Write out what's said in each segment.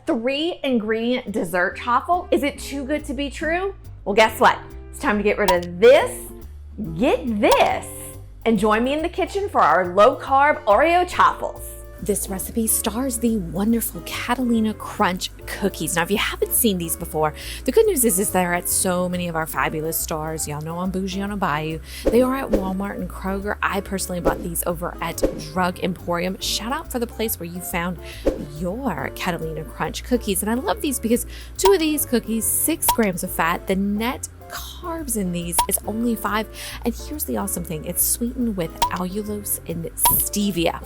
3-ingredient dessert chaffle. Is it too good to be true? Well, guess what? It's time to get rid of this, get this, and join me in the kitchen for our low-carb Oreo chaffles. This recipe stars the wonderful Catalina Crunch cookies. Now, if you haven't seen these before, the good news is they're at so many of our fabulous stores. Y'all know I'm bougie on a bayou. They are at Walmart and Kroger. I personally bought these over at Drug Emporium. Shout out for the place where you found your Catalina Crunch cookies. And I love these because 2 of these cookies, 6 grams of fat, the net carbs in these is only 5. And here's the awesome thing, it's sweetened with allulose and stevia.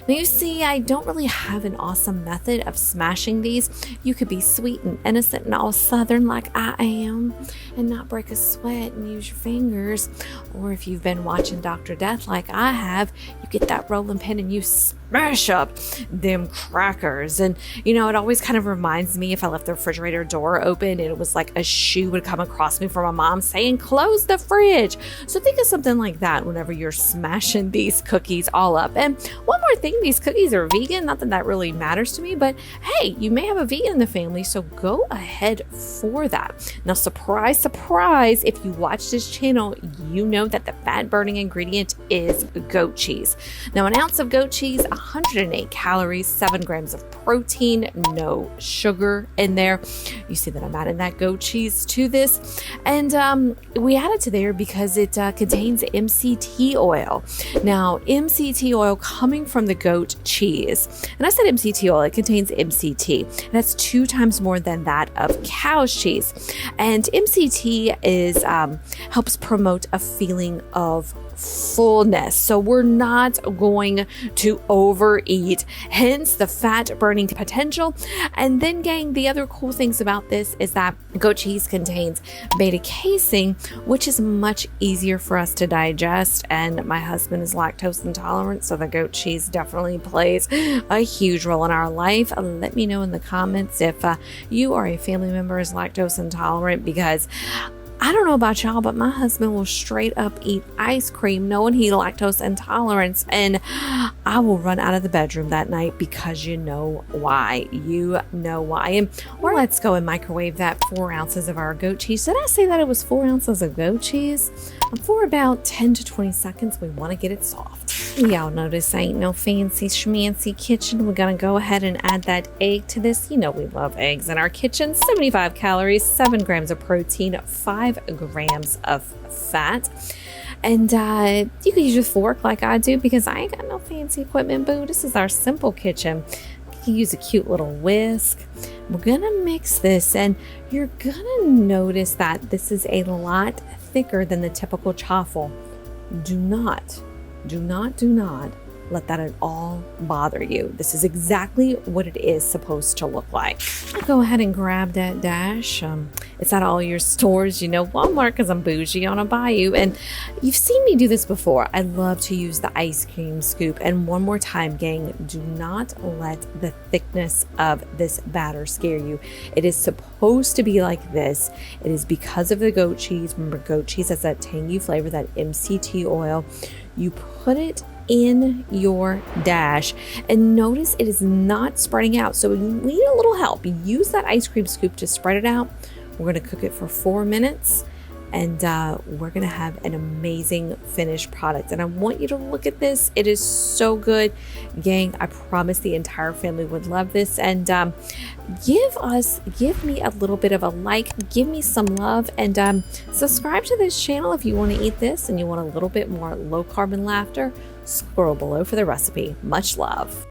Now you see, I don't really have an awesome method of smashing these. You could be sweet and innocent and all southern like I am and not break a sweat and use your fingers. Or if you've been watching Dr. Death like I have, you get that rolling pin and you smash up them crackers. And you know, it always kind of reminds me if I left the refrigerator door open and it was like a shoe would come across me from my mom saying close the fridge. So think of something like that whenever you're smashing these cookies all up. And one more thing, these cookies are vegan. Not that that really matters to me, but hey, you may have a vegan in the family, so go ahead for that. Now, surprise, surprise, if you watch this channel, you know that the fat burning ingredient is goat cheese. Now, an ounce of goat cheese, 108 calories, 7 grams of protein, no sugar in there. You see that I'm adding that goat cheese to this. And we add it to there because it contains MCT oil. Now, MCT oil coming from the goat cheese. And I said MCT oil, it contains MCT. And that's 2 times more than that of cow's cheese. And MCT is helps promote a feeling of fullness. So we're not going to overeat, hence the fat burning potential. And then gang, the other cool things about this is that goat cheese contains beta casein, which is much easier for us to digest. And my husband is lactose intolerant, so the goat cheese definitely plays a huge role in our life. Let me know in the comments if you are a family member who is lactose intolerant, because I don't know about y'all, but my husband will straight up eat ice cream knowing he lactose intolerance, and I will run out of the bedroom that night because you know why. You know why. And or let's go and microwave that 4 ounces of our goat cheese. Did I say that it was 4 ounces of goat cheese? For about 10 to 20 seconds, we want to get it soft. Y'all notice I ain't no fancy schmancy kitchen. We're gonna go ahead and add that egg to this. You know we love eggs in our kitchen. 75 calories, 7 grams of protein, 5 grams of fat. And you can use a fork like I do because I ain't got no fancy equipment, boo. This is our simple kitchen. You can use a cute little whisk. We're gonna mix this, and you're gonna notice that this is a lot thicker than the typical chaffle. Do not let that at all bother you. This is exactly what it is supposed to look like. I'll go ahead and grab that Dash. It's at all your stores, you know, Walmart, because I'm bougie on a bayou. And you've seen me do this before. I love to use the ice cream scoop. And one more time, gang, do not let the thickness of this batter scare you. It is supposed to be like this. It is because of the goat cheese. Remember, goat cheese has that tangy flavor, that MCT oil. You put it in your Dash, and notice it is not spreading out, so we need a little help. Use that ice cream scoop to spread it out. We're going to cook it for 4 minutes, and we're going to have an amazing finished product. And I want you to look at this. It is so good, gang. I promise the entire family would love this. And give me a little bit of a like, give me some love, and subscribe to this channel if you want to eat this and you want a little bit more low carb and laughter. Scroll below for the recipe. Much love.